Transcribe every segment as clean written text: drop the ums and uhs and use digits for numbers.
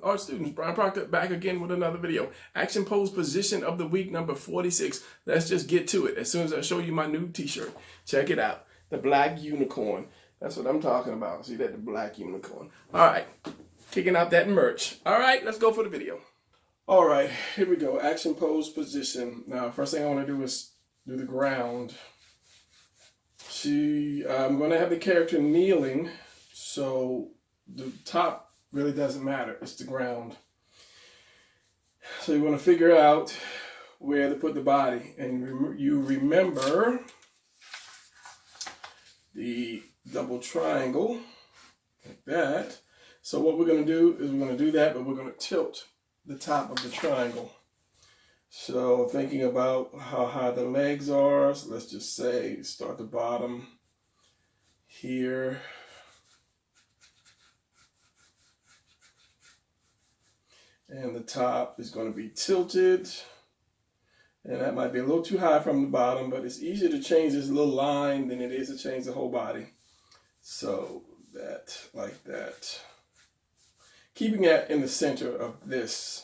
art students. Brian Proctor back again with another video. Action pose position of the week number 46. Let's just get to it as soon as I show you my new t-shirt. Check it out. The black unicorn. That's what I'm talking about. See that? The black unicorn. All right. Kicking out that merch. All right. Let's go for the video. All right. Here we go. Action pose position. Now, first thing I want to do is do the ground. I'm going to have the character kneeling, so the top really doesn't matter. It's the ground. So you want to figure out where to put the body. And you remember the double triangle, like that. So what we're going to do is we're going to do that, but we're going to tilt the top of the triangle. So thinking about how high the legs are, so let's just say start the bottom here. And the top is going to be tilted. And that might be a little too high from the bottom, but it's easier to change this little line than it is to change the whole body. So that, like that. Keeping that in the center of this.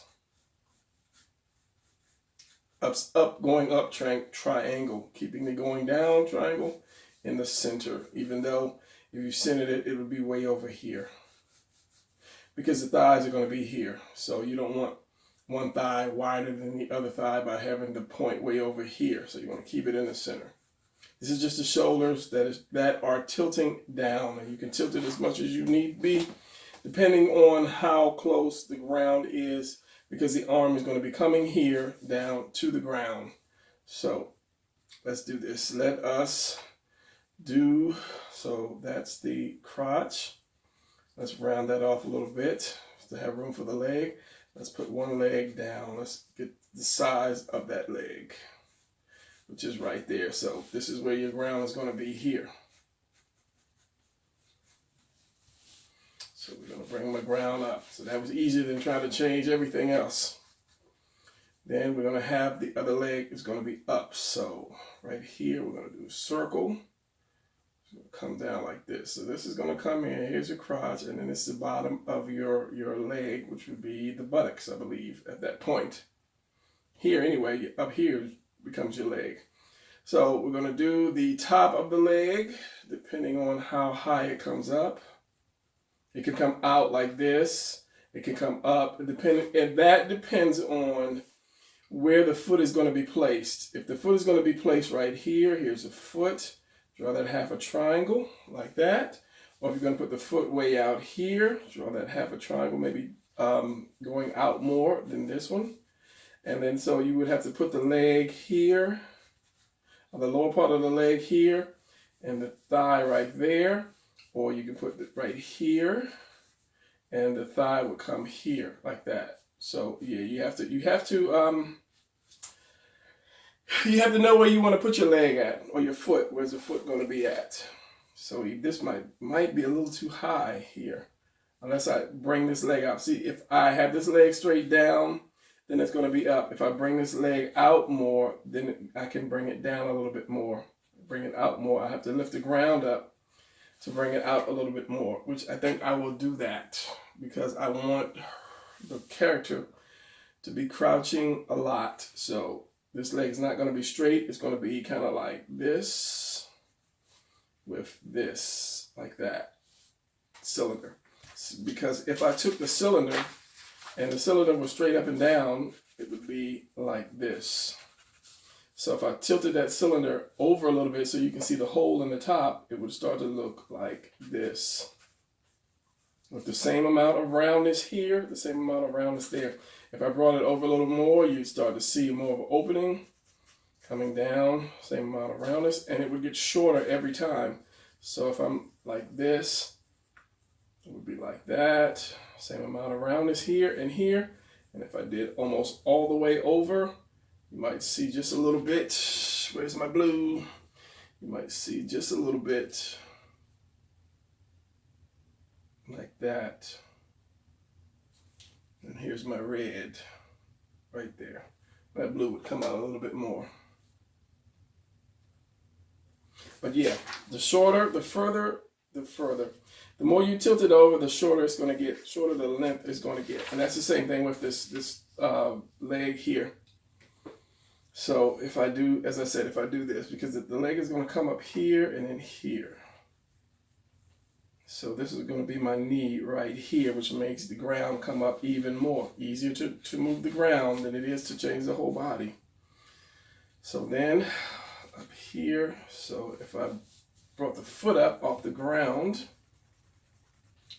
Going up triangle, keeping the going down triangle in the center, even though if you centered it, it would be way over here because the thighs are going to be here. So you don't want one thigh wider than the other thigh by having the point way over here. So you want to keep it in the center. This is just the shoulders that are tilting down, and you can tilt it as much as you need be, depending on how close the ground is, because the arm is going to be coming here down to the ground. So let's do this. Let us do, so that's the crotch. Let's round that off a little bit to have room for the leg. Let's put one leg down. Let's get the size of that leg, which is right there. So this is where your ground is going to be here. So we're going to bring my ground up. So that was easier than trying to change everything else. Then we're going to have the other leg is going to be up. So right here, we're going to do a circle. It's going to come down like this. So this is going to come in. Here's your crotch. And then it's the bottom of your leg, which would be the buttocks, I believe, at that point. Here, anyway, up here becomes your leg. So we're going to do the top of the leg, depending on how high it comes up. It can come out like this. It can come up. And that depends on where the foot is going to be placed. If the foot is going to be placed right here, here's a foot. Draw that half a triangle like that. Or if you're going to put the foot way out here, draw that half a triangle, maybe going out more than this one. And then so you would have to put the leg here, or the lower part of the leg here, and the thigh right there. Or you can put it right here, and the thigh would come here like that. So yeah, you have to know where you want to put your leg at, or your foot. Where's the foot going to be at? So this might be a little too high here, unless I bring this leg out. See, if I have this leg straight down, then it's going to be up. If I bring this leg out more, then I can bring it down a little bit more. Bring it out more. I have to lift the ground up to bring it out a little bit more, which I think I will do that because I want the character to be crouching a lot. So this leg is not going to be straight. It's going to be kind of like this with this, like that, cylinder. Because if I took the cylinder and the cylinder was straight up and down, it would be like this. So if I tilted that cylinder over a little bit so you can see the hole in the top, it would start to look like this. With the same amount of roundness here, the same amount of roundness there. If I brought it over a little more, you'd start to see more of an opening coming down, same amount of roundness, and it would get shorter every time. So if I'm like this, it would be like that, same amount of roundness here and here. And if I did almost all the way over, you might see just a little bit. Where's my blue? You might see just a little bit like that. And here's my red right there. That blue would come out a little bit more. But yeah, the shorter, the further, The more you tilt it over, the shorter it's going to get, shorter the length is going to get. And that's the same thing with this leg here. So if I do, as I said, if I do this, because the leg is going to come up here and then here. So this is going to be my knee right here, which makes the ground come up even more. Easier to move the ground than it is to change the whole body. So then up here, so if I brought the foot up off the ground,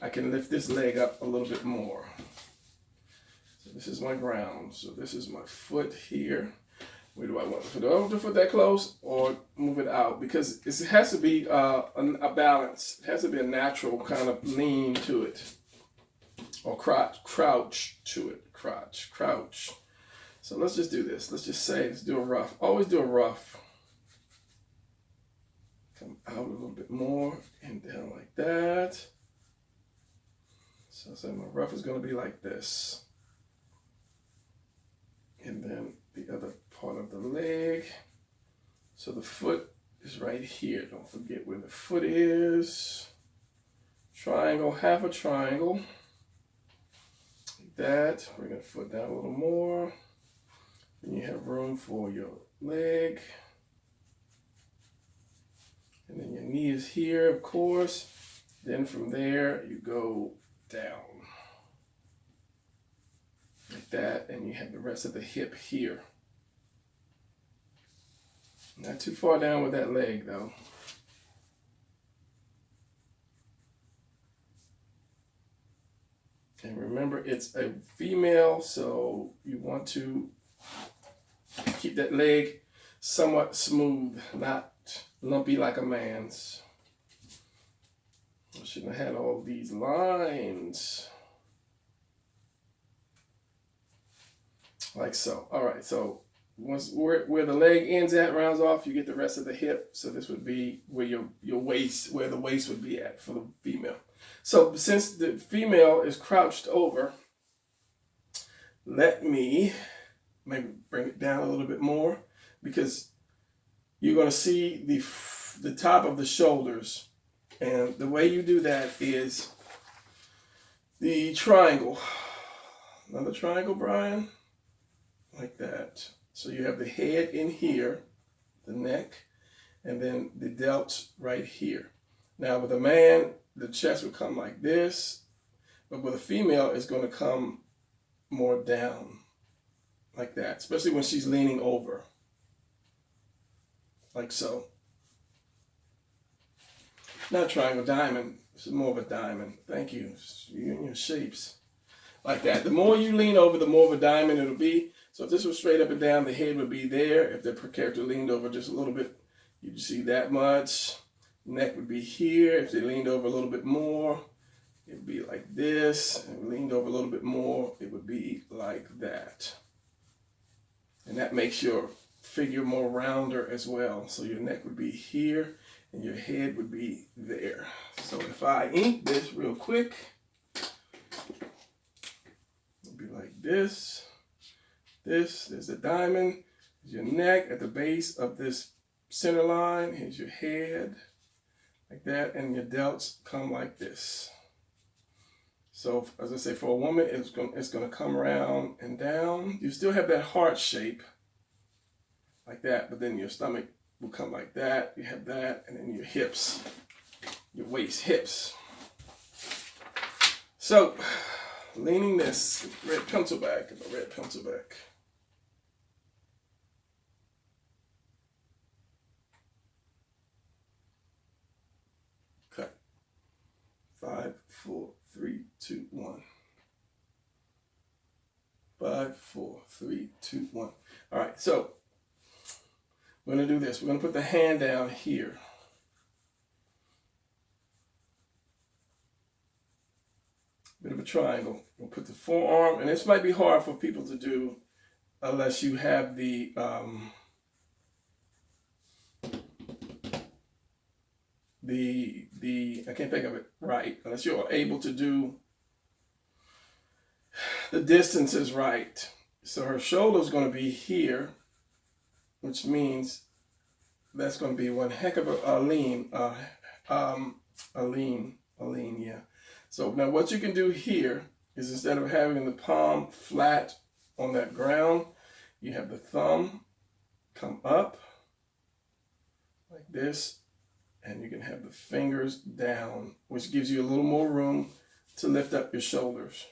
I can lift this leg up a little bit more. So this is my ground. So this is my foot here. Where do I want the foot? Do I want the foot that close or move it out? Because it has to be a balance. It has to be a natural kind of lean to it. Or crouch to it. Crouch. So let's just do this. Let's just say, let's do a rough. Always do a rough. Come out a little bit more and down like that. So my rough is going to be like this. And then the other part of the leg. So the foot is right here. Don't forget where the foot is. Triangle, half a triangle. Like that. Bring the foot down a little more. Then you have room for your leg. And then your knee is here, of course. Then from there, you go down. Like that, and you have the rest of the hip here. Not too far down with that leg though. And remember, it's a female, so you want to keep that leg somewhat smooth, not lumpy like a man's. I shouldn't have had all these lines. Like so. All right, so once where the leg ends at, rounds off, you get the rest of the hip. So this would be where your waist, where the waist would be at for the female. So since the female is crouched over, let me maybe bring it down a little bit more, because you're going to see the top of the shoulders. And the way you do that is the triangle. Another triangle, Brian. Like that. So you have the head in here, the neck, and then the delts right here. Now with a man, the chest would come like this, but with a female, it's going to come more down, like that, especially when she's leaning over, like so. Not triangle, diamond. This is more of a diamond. Thank you. You and your shapes. Like that. The more you lean over, the more of a diamond it'll be. So if this was straight up and down, the head would be there. If the character leaned over just a little bit, you'd see that much. Neck would be here. If they leaned over a little bit more, it would be like this. And leaned over a little bit more, it would be like that. And that makes your figure more rounder as well. So your neck would be here and your head would be there. So if I ink this real quick, it'll be like this. There's a diamond. Here's your neck at the base of this center line. Here's your head, like that, and your delts come like this. So as I say, for a woman, it's going to come around and down. You still have that heart shape, like that, but then your stomach will come like that. You have that, and then your hips, your waist, hips. So leaning this red pencil back, get my red pencil back. Cut. 5, 4, 3, 2, 1. 5, 4, 3, 2, 1. All right, so we're going to do this. We're going to put the hand down here. Bit of a triangle. We'll put the forearm, and this might be hard for people to do unless you have the I can't think of it right, unless you're able to do the distances right. So her shoulder is going to be here, which means that's going to be one heck of a lean, a lean, yeah. So now what you can do here is instead of having the palm flat on that ground, you have the thumb come up like this, and you can have the fingers down, which gives you a little more room to lift up your shoulders.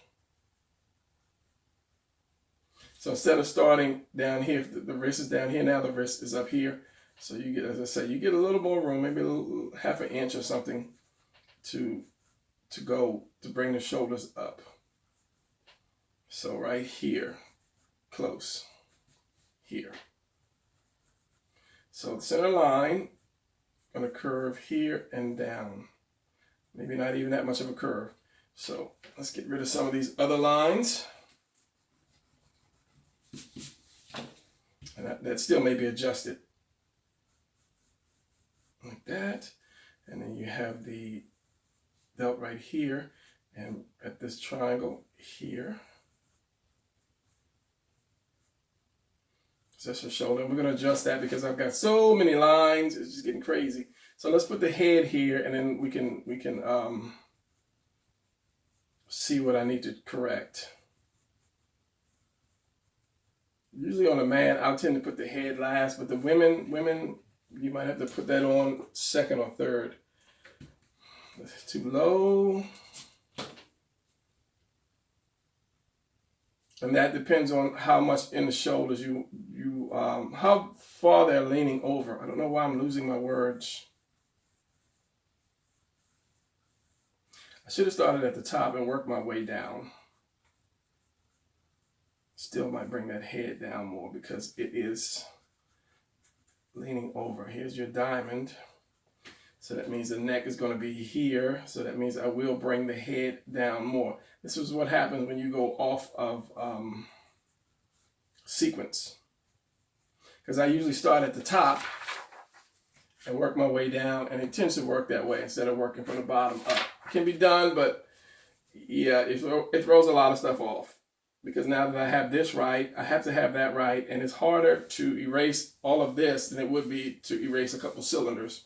So instead of starting down here, the wrist is down here, now the wrist is up here. So you get, as I say, you get a little more room, maybe a little, half an inch or something to bring the shoulders up. So right here, close, here. So the center line, going to curve here and down. Maybe not even that much of a curve. So let's get rid of some of these other lines. And that still may be adjusted. Like that. And then you have the belt right here. And at this triangle here. So that's your shoulder. And we're going to adjust that because I've got so many lines. It's just getting crazy. So let's put the head here, and then we can see what I need to correct. Usually on a man, I'll tend to put the head last, but the women, you might have to put that on second or third. That's too low. And that depends on how much in the shoulders how far they're leaning over. I don't know why I'm losing my words. I should have started at the top and worked my way down. Still might bring that head down more because it is leaning over. Here's your diamond. So that means the neck is going to be here. So that means I will bring the head down more. This is what happens when you go off of sequence. Because I usually start at the top and work my way down, and it tends to work that way instead of working from the bottom up. It can be done, but yeah, it throws a lot of stuff off. Because now that I have this right, I have to have that right, and it's harder to erase all of this than it would be to erase a couple cylinders.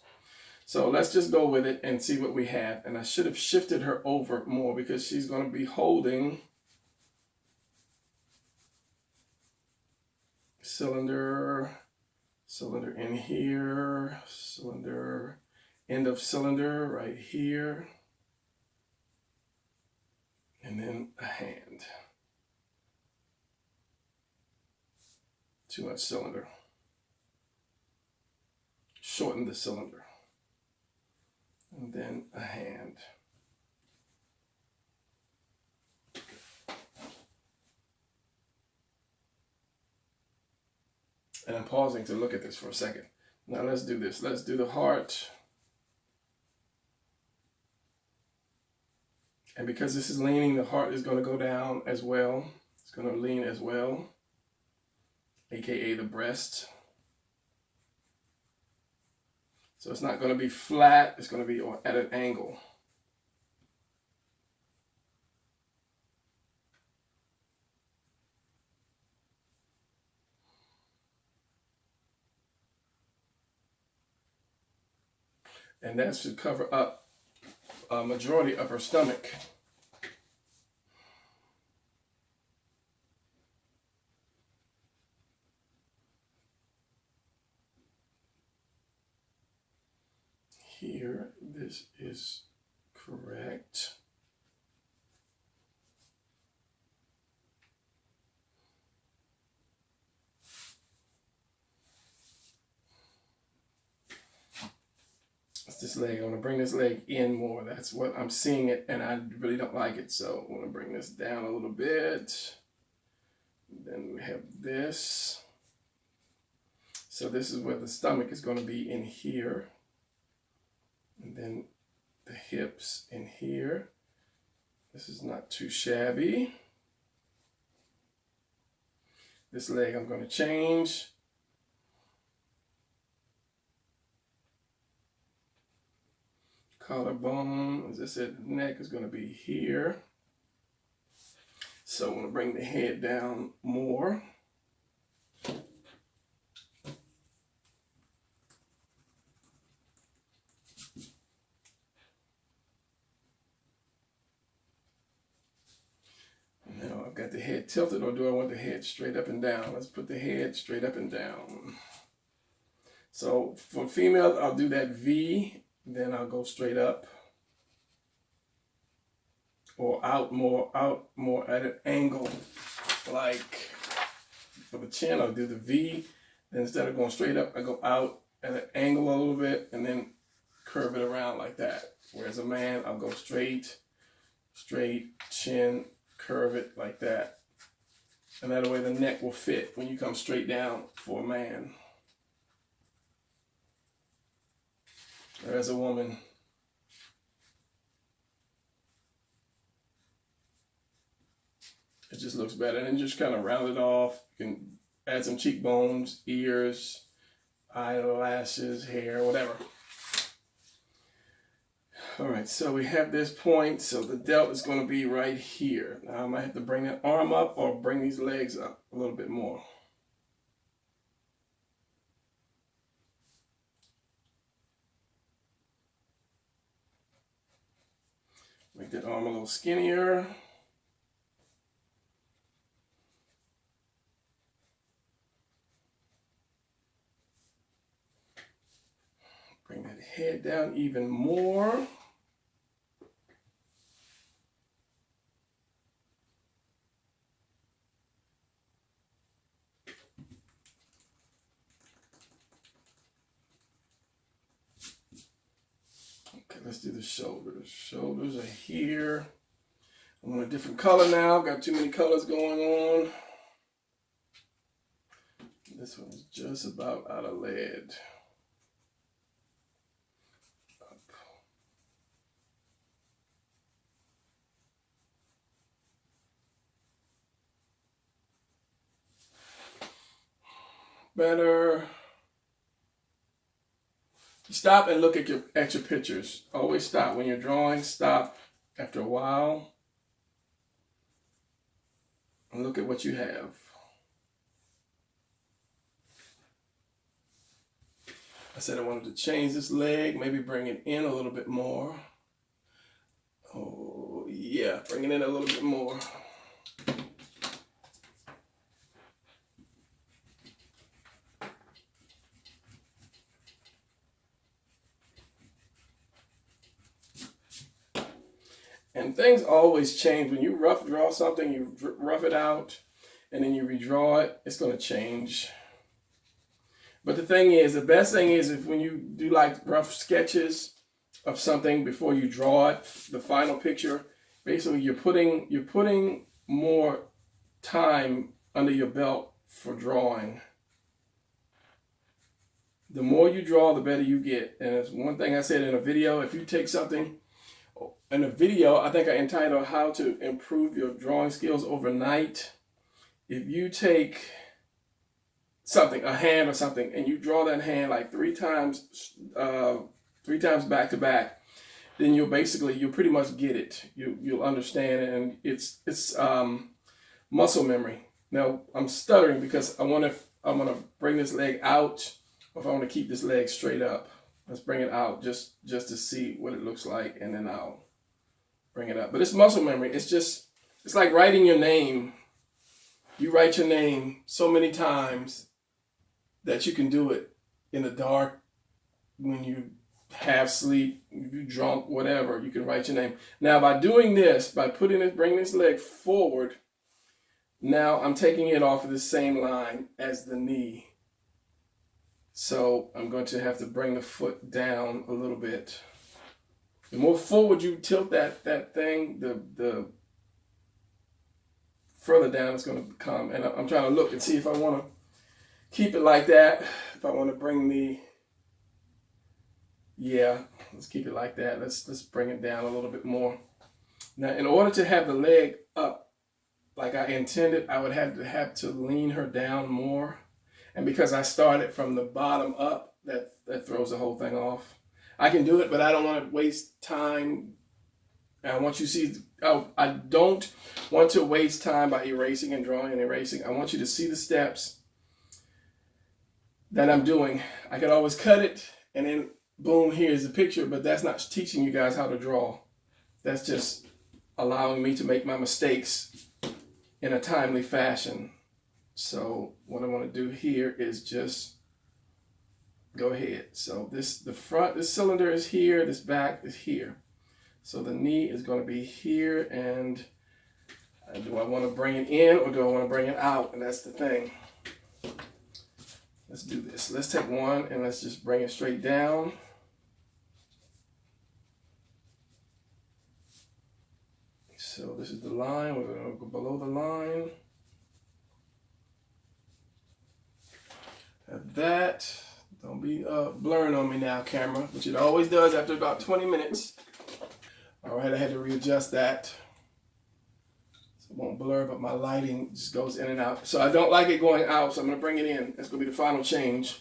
So let's just go with it and see what we have. And I should have shifted her over more because she's going to be holding cylinder in here, cylinder, end of cylinder right here, and then a hand. Too much cylinder. Shorten the cylinder. And then a hand. And I'm pausing to look at this for a second. Now let's do this. Let's do the heart. And because this is leaning, the heart is going to go down as well. It's going to lean as well, aka the breast. So it's not going to be flat. It's going to be at an angle. And that should cover up a majority of her stomach. Here, this is correct. That's this leg. I want to bring this leg in more. That's what I'm seeing it, and I really don't like it. So I want to bring this down a little bit. Then we have this. So this is where the stomach is going to be in here. And then the hips in here. This is not too shabby. This leg I'm going to change. Collarbone, as I said, the neck is going to be here. So I'm going to bring the head down more. I've got the head tilted, or do I want the head straight up and down? Let's put the head straight up and down. So for females, I'll do that V, then I'll go straight up or out more at an angle. Like for the chin, I'll do the V, then instead of going straight up, I go out at an angle a little bit and then curve it around like that. Whereas a man, I'll go straight, chin, curve it like that. And that way the neck will fit when you come straight down for a man. Whereas a woman, it just looks better. And then just kind of round it off. You can add some cheekbones, ears, eyelashes, hair, whatever. All right, so we have this point. So the delt is going to be right here. Now I might have to bring that arm up or bring these legs up a little bit more. Make that arm a little skinnier. Bring that head down even more. Okay, let's do the shoulders. Shoulders are here. I want a different color now. Got too many colors going on. This one is just about out of lead. Up. Better. Stop and look at your pictures. Always stop when you're drawing. Stop after a while and look at what you have. I said I wanted to change this leg, maybe bring it in a little bit more. Oh yeah, bring it in a little bit more. And things always change. When you rough draw something, you rough it out, and then you redraw it, it's going to change. But the thing is, the best thing is if when you do like rough sketches of something before you draw it, the final picture, basically you're putting more time under your belt for drawing. The more you draw, the better you get. And it's one thing I said in a video, if you take something, in a video, I think I entitled How to Improve Your Drawing Skills Overnight. If you take something, a hand or something, and you draw that hand like three times back to back, then you'll pretty much get it. You'll understand it, and it's muscle memory. Now I'm stuttering because I'm gonna bring this leg out, or if I want to keep this leg straight up. Let's bring it out just to see what it looks like, and then I'll bring it up. But it's muscle memory. It's like writing your name. You write your name so many times that you can do it in the dark, when you have sleep, if you're drunk, whatever, you can write your name. Now by doing this, by bringing this leg forward, now I'm taking it off of the same line as the knee. So I'm going to have to bring the foot down a little bit. The more forward you tilt that thing, the further down it's going to come. And I'm trying to look and see if I want to keep it like that. If I want to bring let's keep it like that. Let's bring it down a little bit more. Now, in order to have the leg up like I intended, I would have to lean her down more. And because I started from the bottom up, that throws the whole thing off. I can do it, but I don't want to waste time. I want you to see, I don't want to waste time by erasing and drawing and erasing. I want you to see the steps that I'm doing. I could always cut it and then boom, here's the picture, but that's not teaching you guys how to draw. That's just allowing me to make my mistakes in a timely fashion. So what I want to do here is just go ahead. So the front, this cylinder is here, this back is here. So the knee is going to be here, and do I want to bring it in or do I want to bring it out? And that's the thing. Let's do this. Let's take one and let's just bring it straight down. So this is the line. We're going to go below the line. At that. Don't be blurring on me now, camera, which it always does after about 20 minutes. All right, I had to readjust that. So it won't blur, but my lighting just goes in and out. So I don't like it going out, so I'm going to bring it in. That's going to be the final change.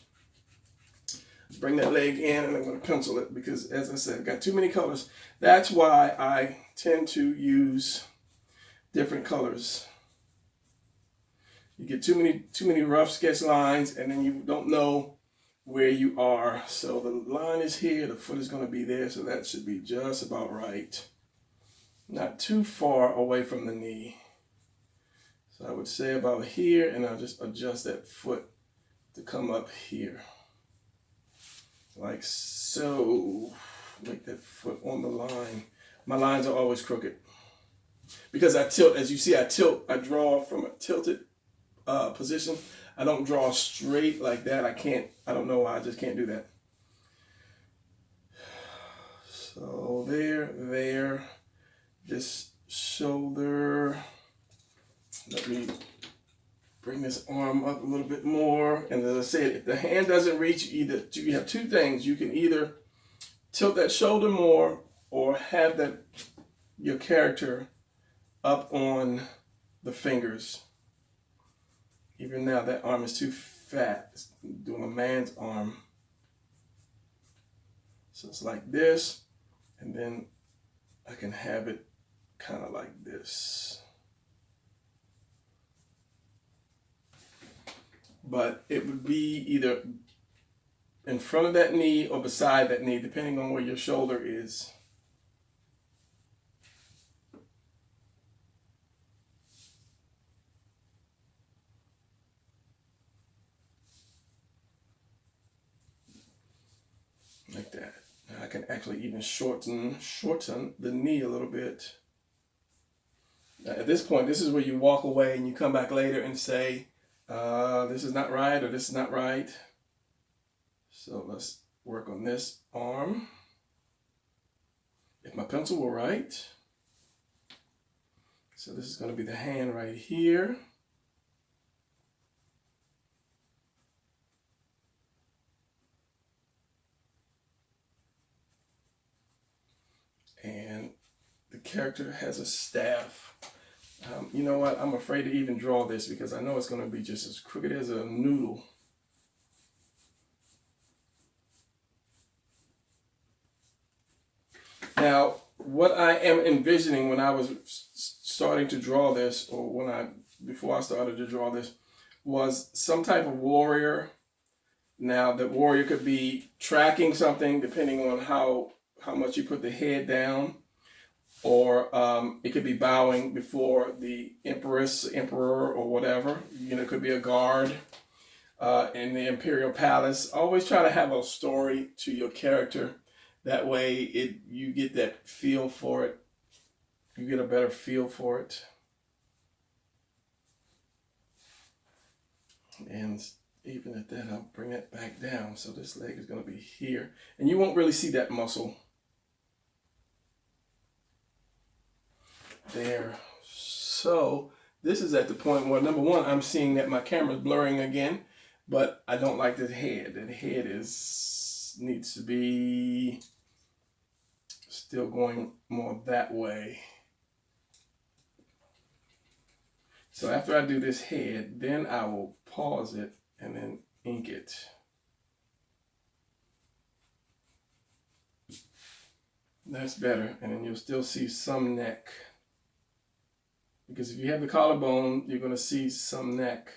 Bring that leg in, and I'm going to pencil it because, as I said, I've got too many colors. That's why I tend to use different colors. You get too many rough sketch lines, and then you don't know where you are. So the line is here, the foot is going to be there, so that should be just about right. Not too far away from the knee. So I would say about here, and I'll just adjust that foot to come up here. Like so. Make that foot on the line. My lines are always crooked. Because I tilt, as you see, I draw from a tilted position. I don't draw straight like that. I don't know why, I just can't do that. So there, this shoulder. Let me bring this arm up a little bit more. And as I said, if the hand doesn't reach, you have two things. You can either tilt that shoulder more or have your character up on the fingers. Even now, that arm is too fat. It's doing a man's arm. So it's like this, and then I can have it kind of like this. But it would be either in front of that knee or beside that knee, depending on where your shoulder is. Like that. Now I can actually even shorten the knee a little bit. Now at this point, this is where you walk away and you come back later and say, this is not right or this is not right. So let's work on this arm. If my pencil were right. So this is going to be the hand right here. And the character has a staff. You know what? I'm afraid to even draw this because I know it's going to be just as crooked as a noodle. Now, what I am envisioning when I was starting to draw this, or before I started to draw this, was some type of warrior. Now, the warrior could be tracking something depending on how much you put the head down, or it could be bowing before the empress, emperor, or whatever. You know, it could be a guard in the imperial palace. Always try to have a story to your character. That way, you get that feel for it. You get a better feel for it. And even at that, I'll bring it back down. So this leg is going to be here. And you won't really see that muscle. There. So this is at the point where, number one, I'm seeing that my camera's blurring again, but I don't like the head. The head needs to be still going more that way. So after I do this head, then I will pause it and then ink it. That's better. And then you'll still see some neck. Because if you have the collarbone, you're going to see some neck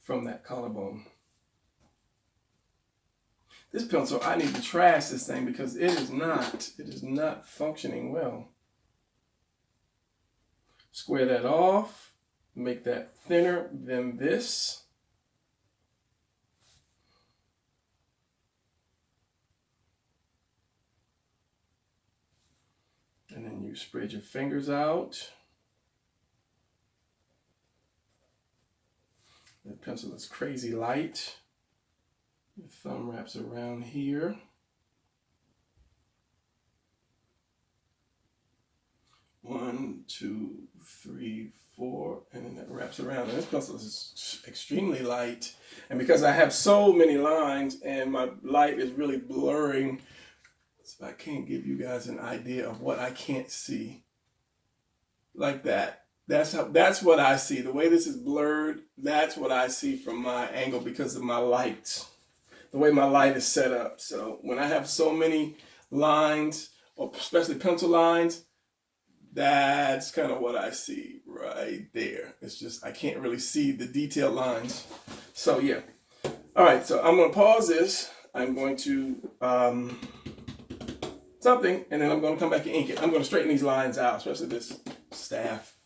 from that collarbone. This pencil, I need to trash this thing because it is not functioning well. Square that off, make that thinner than this. And then you spread your fingers out. The pencil is crazy light. Your thumb wraps around here. One, two, three, four, and then that wraps around. And this pencil is extremely light. And because I have so many lines and my light is really blurring, so I can't give you guys an idea of what I can't see. Like that. That's what I see. The way this is blurred, that's what I see from my angle because of my light. The way my light is set up. So when I have so many lines, or especially pencil lines, that's kind of what I see right there. It's just, I can't really see the detailed lines. So yeah. All right, so I'm going to pause this. I'm going to something, and then I'm going to come back and ink it. I'm going to straighten these lines out, especially this staff,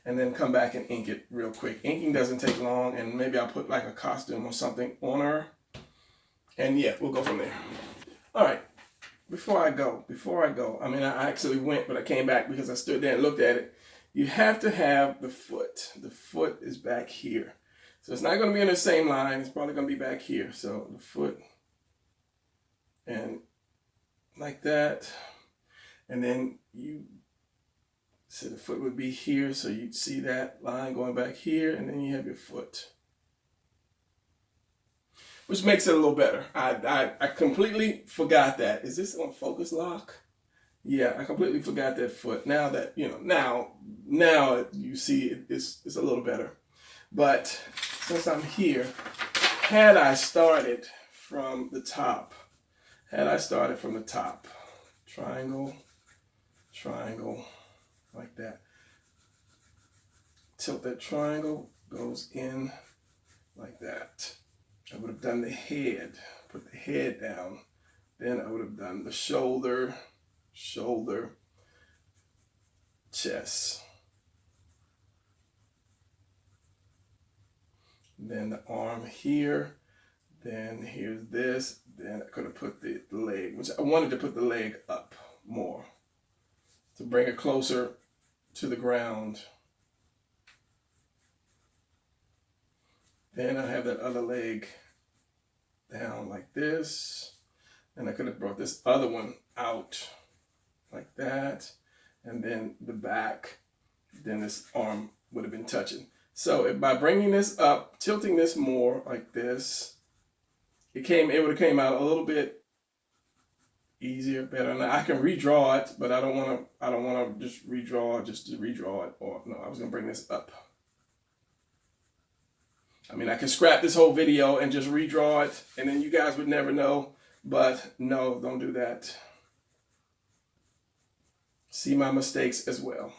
and then come back and ink it real quick. Inking doesn't take long, and maybe I'll put like a costume or something on her. And yeah, we'll go from there. All right. Before I go, I mean, I actually went, but I came back because I stood there and looked at it. You have to have the foot. The foot is back here. So it's not going to be in the same line. It's probably going to be back here. So the foot and like that. And then so the foot would be here. So you'd see that line going back here. And then you have your foot, which makes it a little better. I completely forgot that. Is this on focus lock? Yeah, I completely forgot that foot. Now that, you know, now you see it's a little better. But since I'm here, had I started from the top, triangle, triangle, like that. Tilt that triangle, goes in like that. I would have done the head, put the head down. Then I would have done the shoulder, chest. Then the arm here. Then here's this. Then I could have put the leg, which I wanted to put the leg up more to bring it closer to the ground. Then I have that other leg down like this. And I could have brought this other one out like that. And then the back, then this arm would have been touching. So by bringing this up, tilting this more like this, it would have came out a little bit easier, better. And I can redraw it, but I don't want to just redraw to redraw it. Or no, I was gonna bring this up. I mean, I could scrap this whole video and just redraw it, and then you guys would never know. But no, don't do that. See my mistakes as well.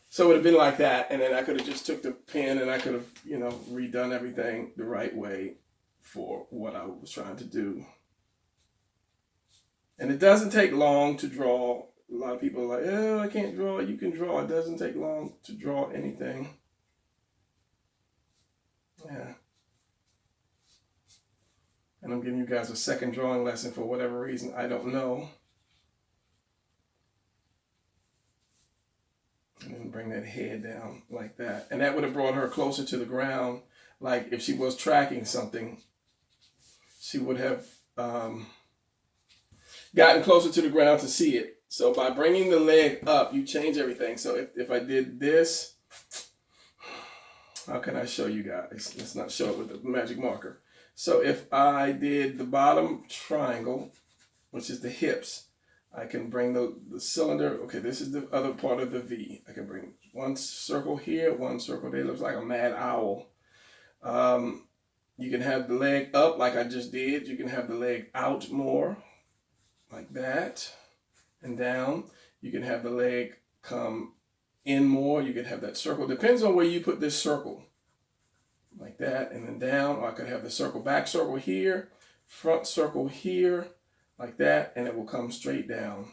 So it would have been like that, and then I could have just took the pen and I could have, you know, redone everything the right way for what I was trying to do. And it doesn't take long to draw. A lot of people are like, oh, I can't draw. You can draw. It doesn't take long to draw anything. Yeah. And I'm giving you guys a second drawing lesson for whatever reason. I don't know. And then bring that head down like that. And that would have brought her closer to the ground. Like if she was tracking something, she would have gotten closer to the ground to see it. So by bringing the leg up, you change everything. So if I did this, how can I show you guys? Let's not show it with the magic marker. So if I did the bottom triangle, which is the hips, I can bring the cylinder. Okay, this is the other part of the V. I can bring one circle here, one circle there. It looks like a mad owl. You can have the leg up like I just did. You can have the leg out more, like that, and down. You can have the leg come in more. You can have that circle. Depends on where you put this circle. Like that, and then down. Or I could have the circle, back circle here, front circle here, like that, and it will come straight down.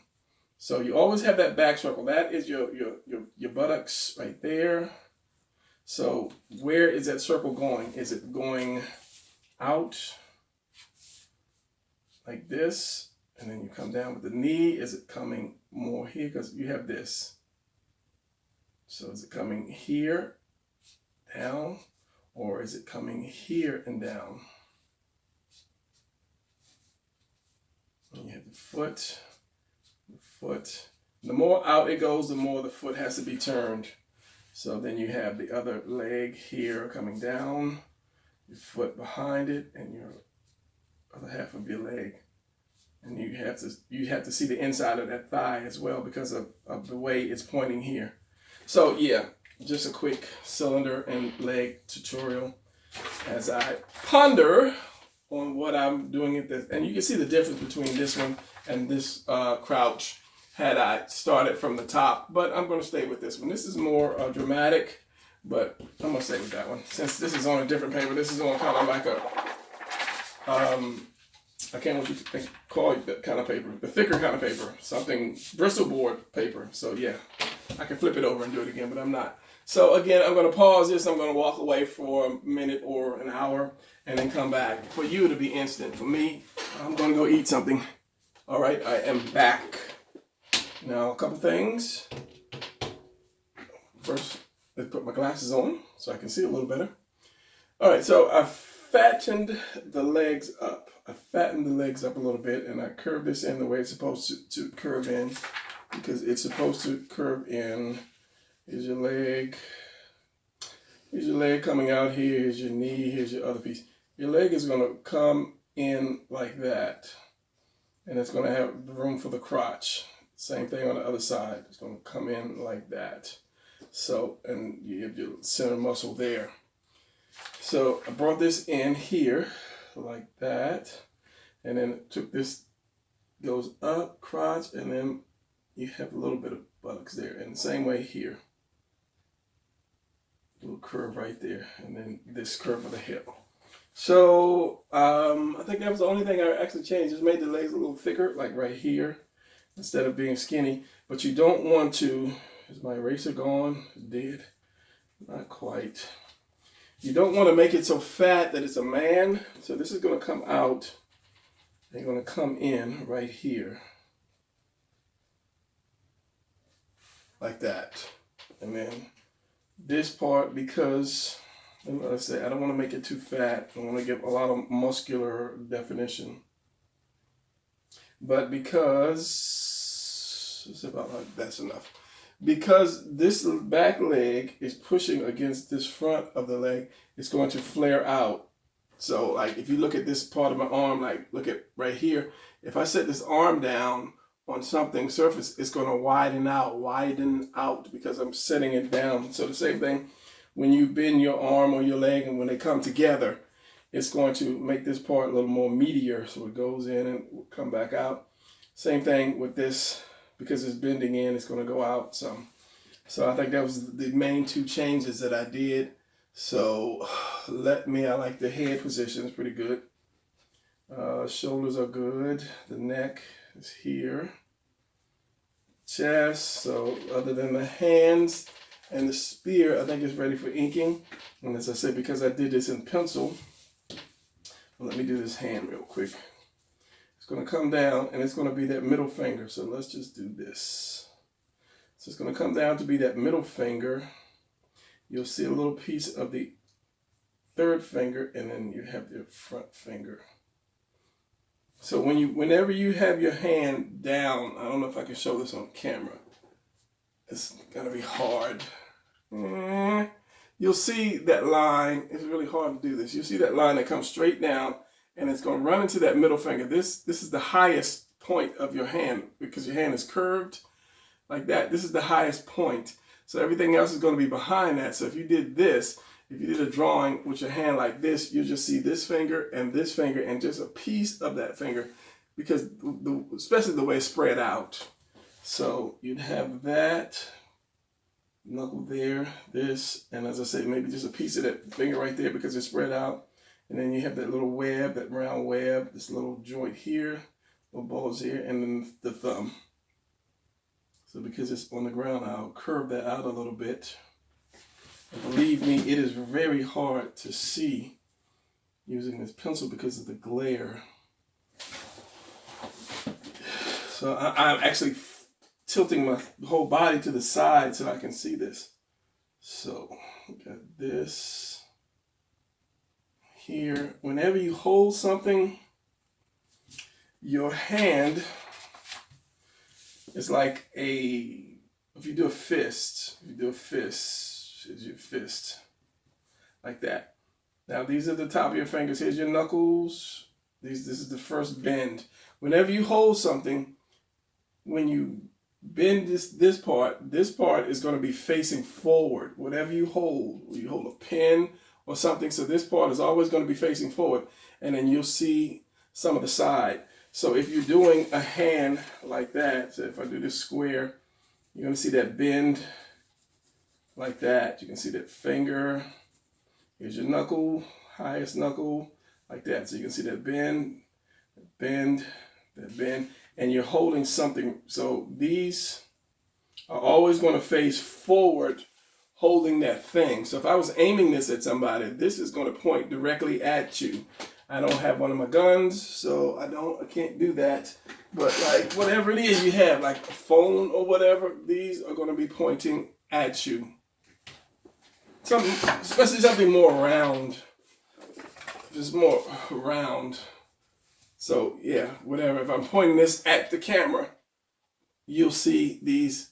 So you always have that back circle. That is your buttocks right there. So where is that circle going? Is it going out like this? And then you come down with the knee. Is it coming more here? Because you have this. So is it coming here, down? Or is it coming here and down? And you have the foot. The more out it goes, the more the foot has to be turned. So then you have the other leg here coming down, your foot behind it, and your other half of your leg. And you have to see the inside of that thigh as well because of the way it's pointing here. So yeah, just a quick cylinder and leg tutorial as I ponder on what I'm doing at this. And you can see the difference between this one and this crouch had I started from the top, but I'm going to stay with this one. This is more dramatic, but I'm going to stay with that one. Since this is on a different paper, this is on kind of like a, I can't know what you call that kind of paper, the thicker kind of paper, something Bristol board paper. So yeah, I can flip it over and do it again, but I'm not. So again, I'm going to pause this. I'm going to walk away for a minute or an hour and then come back. For you, to be instant. For me, I'm going to go eat something. All right, I am back. Now, a couple things. First, let's put my glasses on so I can see a little better. All right, so I fattened the legs up. I fattened the legs up a little bit, and I curved this in the way it's supposed to curve in, because it's supposed to curve in. Here's your leg. Here's your leg coming out here. Here's your knee. Here's your other piece. Your leg is going to come in like that, and it's going to have room for the crotch. Same thing on the other side. It's going to come in like that. So, and you have your center muscle there. So I brought this in here like that, and then took this, goes up, crotch, and then you have a little bit of buttocks there. And the same way here. A little curve right there, and then this curve of the hip. So I think that was the only thing I actually changed. Just made the legs a little thicker, like right here, instead of being skinny. But you don't want to, is my eraser gone? It's dead? Not quite. You don't want to make it so fat that it's a man. So this is going to come out and going to come in right here. Like that. And then this part, because, let's say, I don't want to make it too fat. I want to give a lot of muscular definition. But because, it's about like that's enough. Because this back leg is pushing against this front of the leg, it's going to flare out. So like if you look at this part of my arm, like look at right here, if I set this arm down on something surface, it's going to widen out because I'm setting it down. So the same thing when you bend your arm or your leg, and when they come together, it's going to make this part a little more meatier. So it goes in and will come back out. Same thing with this, because it's bending in, it's going to go out some. So I think that was the main two changes that I did. So I like the head position, it's pretty good. Shoulders are good. The neck is here. Chest, so other than the hands and the spear, I think it's ready for inking. And as I said, because I did this in pencil, well, let me do this hand real quick. It's going to come down and it's going to be that middle finger. So let's just do this. So it's going to come down to be that middle finger. You'll see a little piece of the third finger, and then you have your front finger. So whenever you have your hand down, I don't know if I can show this on camera. It's going to be hard. You'll see that line. It's really hard to do this. You'll see that line that comes straight down, and it's going to run into that middle finger. This is the highest point of your hand because your hand is curved like that. This is the highest point. So everything else is going to be behind that. So if you did this, if you did a drawing with your hand like this, you'll just see this finger and just a piece of that finger, because especially the way it's spread out. So you'd have that knuckle there, this, and as I said, maybe just a piece of that finger right there because it's spread out. And then you have that little web, that round web, this little joint here, little balls here, and then the thumb. So because it's on the ground, I'll curve that out a little bit. And believe me, it is very hard to see using this pencil because of the glare. So I'm actually tilting my whole body to the side so I can see this. So we got this here. Whenever you hold something, your hand is like if you do a fist, is your fist, like that. Now these are the top of your fingers. Here's your knuckles. This is the first bend. Whenever you hold something, when you bend this part is going to be facing forward. Whatever you hold a pen or something, so this part is always going to be facing forward, and then you'll see some of the side. So if you're doing a hand like that, so if I do this square, you're going to see that bend like that. You can see that finger. Here's your knuckle, highest knuckle, like that. So you can see that bend, that bend, and you're holding something. So these are always going to face forward, holding that thing. So if I was aiming this at somebody, this is going to point directly at you. I don't have one of my guns, so I can't do that. But like whatever it is you have, like a phone or whatever, these are going to be pointing at you. Something, especially something more round. Just more round. So yeah, whatever. If I'm pointing this at the camera, you'll see these.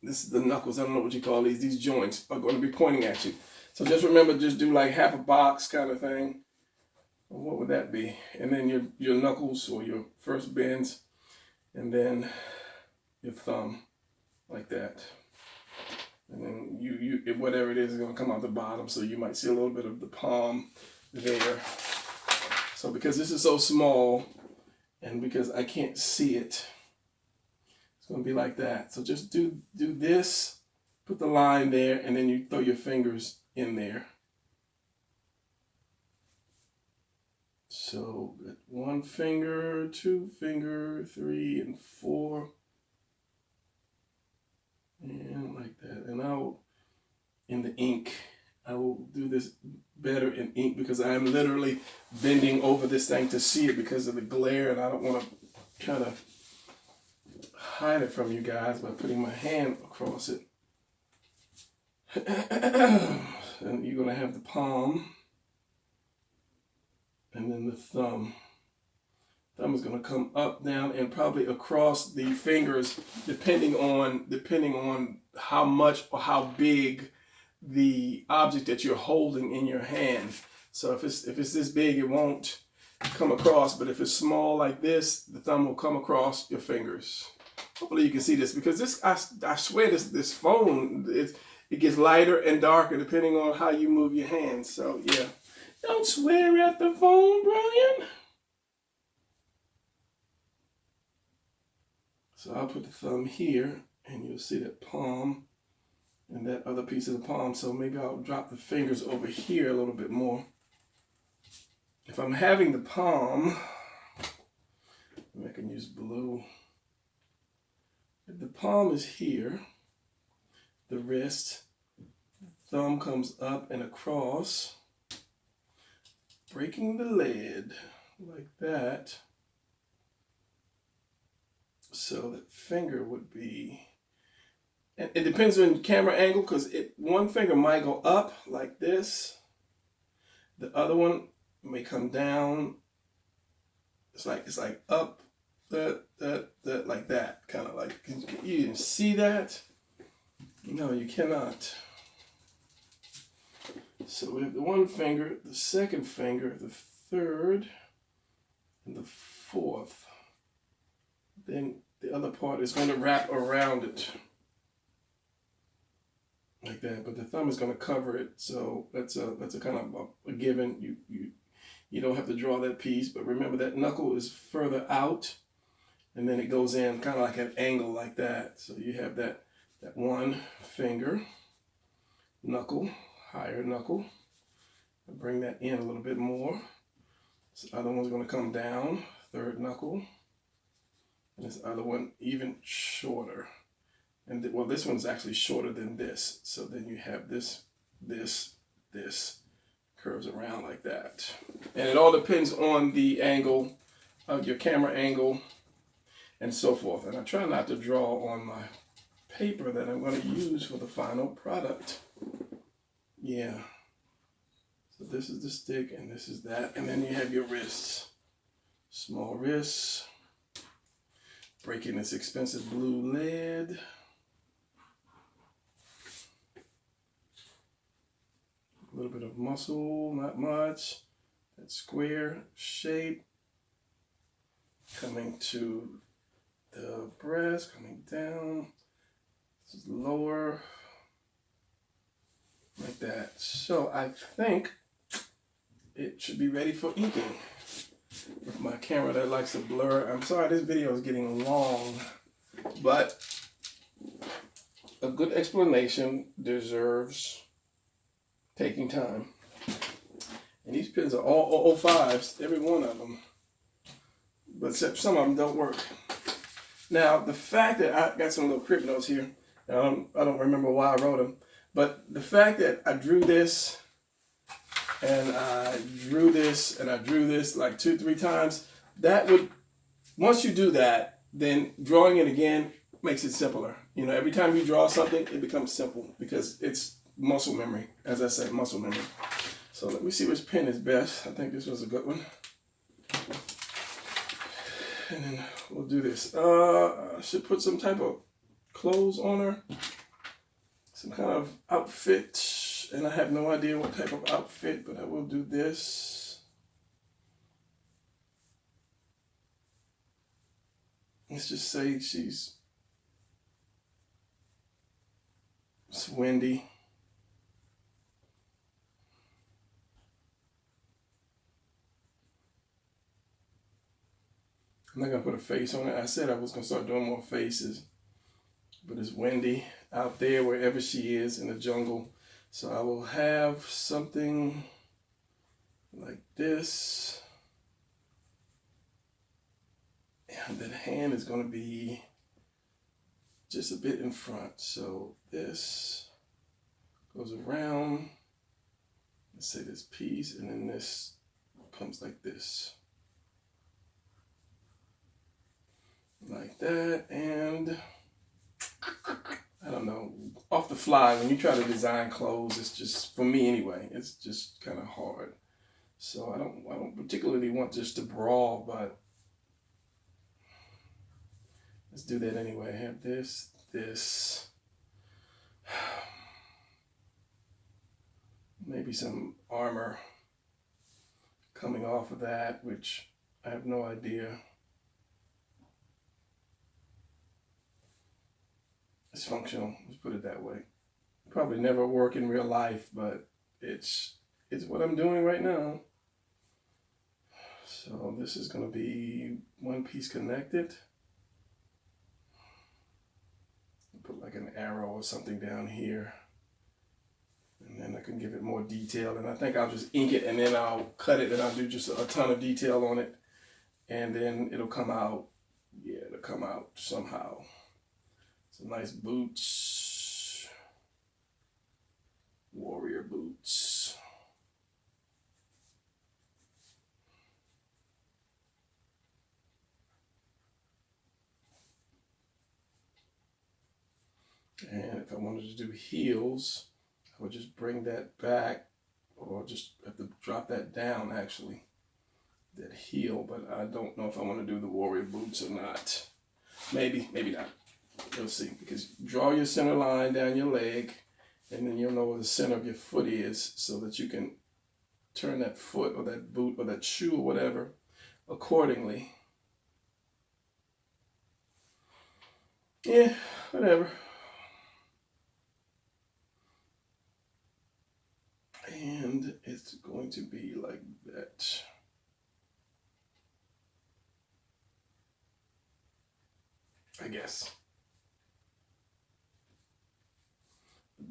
This is the knuckles. I don't know what you call these. These joints are going to be pointing at you. So just remember, just do like half a box kind of thing. What would that be? And then your knuckles or your first bends, and then your thumb, like that. And then you whatever it is going to come out the bottom. So you might see a little bit of the palm there. So because this is so small, and because I can't see it, it's going to be like that. So just do this, put the line there, and then you throw your fingers in there. So 1 finger, 2 finger, 3 and 4, and like that. And in the ink, I will do this better in ink because I'm literally bending over this thing to see it because of the glare, and I don't want to try to hide it from you guys by putting my hand across it. And you're going to have the palm, and then the thumb. Thumb is going to come up, down, and probably across the fingers, depending on how much or how big the object that you're holding in your hand. So if it's this big, it won't come across, but if it's small like this, the thumb will come across your fingers. Hopefully you can see this, because this, I swear this phone, it gets lighter and darker depending on how you move your hands. So yeah, don't swear at the phone, Brian. So I'll put the thumb here, and you'll see that palm and that other piece of the palm. So maybe I'll drop the fingers over here a little bit more. If I'm having the palm, I can use blue. If the palm is here, the wrist, the thumb comes up and across, breaking the lead like that. So that finger would be, and it depends on camera angle, because one finger might go up like this, the other one may come down. It's like up, like that, kind of like. You even see that? No, you cannot. So we have the one finger, the second finger, the third, and the fourth. Then the other part is going to wrap around it like that, but the thumb is going to cover it. So that's a kind of a given. You don't have to draw that piece, but remember that knuckle is further out, and then it goes in kind of like an angle like that. So you have that one finger, knuckle, higher knuckle. I'll bring that in a little bit more. This other one's going to come down, third knuckle. And this other one even shorter. And well, this one's actually shorter than this. So then you have this, this curves around like that. And it all depends on the angle of your camera angle and so forth. And I try not to draw on my paper that I'm going to use for the final product. Yeah. So this is the stick and this is that. And then you have your wrists. Small wrists. Breaking this expensive blue lead. A little bit of muscle, not much. That square shape. Coming to the breast, coming down. This is lower. Like that. So I think it should be ready for inking. With my camera that likes to blur. I'm sorry this video is getting long, but a good explanation deserves taking time. And these pens are all 005s, every one of them. But except some of them don't work. Now, the fact that I got some little crib notes here, I don't remember why I wrote them, but the fact that I drew this, and I drew this, and I drew this like 2-3 times, that would, once you do that, then drawing it again makes it simpler. You know, every time you draw something, it becomes simple because it's muscle memory, as I say, muscle memory. So let me see which pen is best. I think this was a good one. And then we'll do this. I should put some type of clothes on her. Some kind of outfit. And I have no idea what type of outfit, but I will do this. Let's just say it's windy. I'm not going to put a face on it. I said I was going to start doing more faces. But it's windy out there wherever she is in the jungle. So I will have something like this. And the hand is going to be just a bit in front. So this goes around. Let's say this piece, and then this comes like this. Like that, and I don't know, off the fly, when you try to design clothes, it's just, for me anyway, it's just kind of hard. So I don't particularly want just to brawl, but let's do that anyway. I have this, maybe some armor coming off of that, which I have no idea. It's functional, let's put it that way. Probably never work in real life, but it's what I'm doing right now. So this is going to be one piece connected. Put like an arrow or something down here. And then I can give it more detail. And I think I'll just ink it and then I'll cut it and I'll do just a ton of detail on it. And then it'll come out, yeah, it'll come out somehow. Some nice boots, warrior boots. And if I wanted to do heels, I would just bring that back, or just have to drop that down actually, that heel, but I don't know if I want to do the warrior boots or not. Maybe, maybe not. You'll see, because draw your center line down your leg, and then you'll know where the center of your foot is, so that you can turn that foot or that boot or that shoe or whatever accordingly. Yeah, whatever. And it's going to be like that. I guess.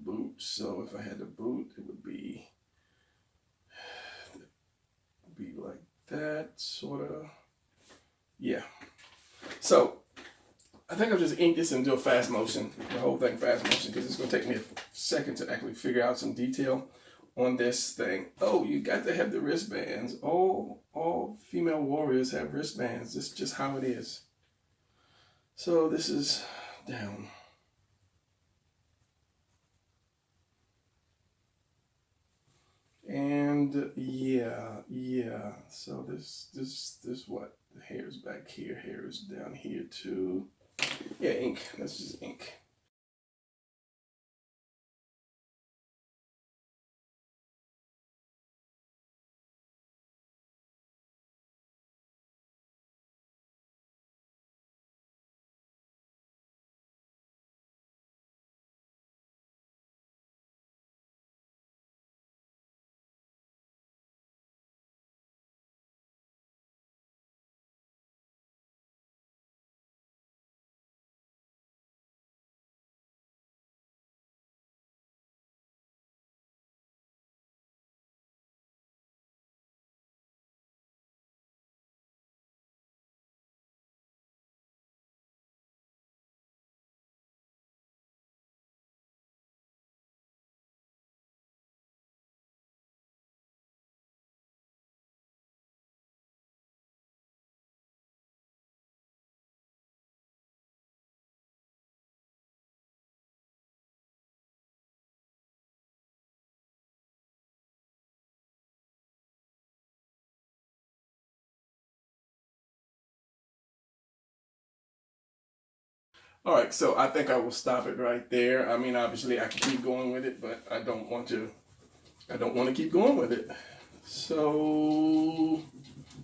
Boot, so if I had a boot, it would be like that, sort of. Yeah. So I think I'll just ink this and do a fast motion, the whole thing fast motion, because it's going to take me a second to actually figure out some detail on this thing. Oh, you got to have the wristbands. All female warriors have wristbands. This is just how it is. So this is down. And yeah. So this what? The hair's back here, hair is down here too. Yeah, ink. Let's just ink. All right, so I think I will stop it right there. I mean, obviously I can keep going with it, but I don't want to keep going with it. So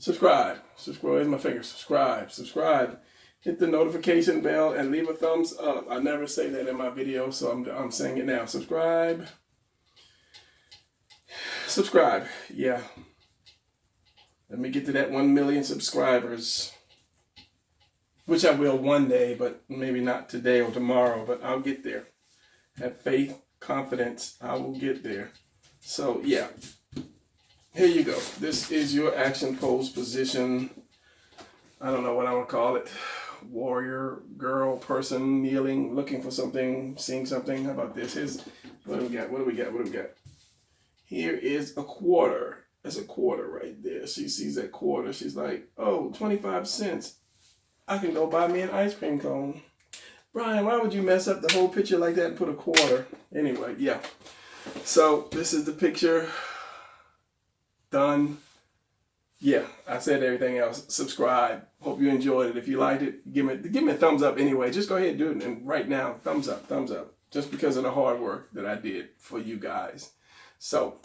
subscribe. Where's my finger? Subscribe. Hit the notification bell and leave a thumbs up. I never say that in my video, so I'm saying it now. Subscribe. Yeah. Let me get to that 1 million subscribers, which I will one day, but maybe not today or tomorrow, but I'll get there. Have faith, confidence, I will get there. So yeah, here you go. This is your action pose position. I don't know what I want to call it. Warrior, girl, person, kneeling, looking for something, seeing something. How about this? Here's, what do we got? Here is a quarter. There's a quarter right there. She sees that quarter. She's like, oh, 25 cents. I can go buy me an ice cream cone. Brian, why would you mess up the whole picture like that and put a quarter? Anyway, yeah. So this is the picture. Done. Yeah, I said everything else. Subscribe. Hope you enjoyed it. If you liked it, give me a thumbs up anyway. Just go ahead and do it. And right now, thumbs up. Just because of the hard work that I did for you guys. So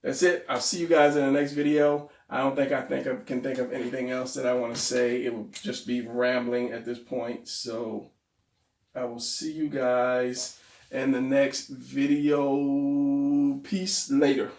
that's it. I'll see you guys in the next video. I don't think I can think of anything else that I want to say. It will just be rambling at this point. So I will see you guys in the next video. Peace later.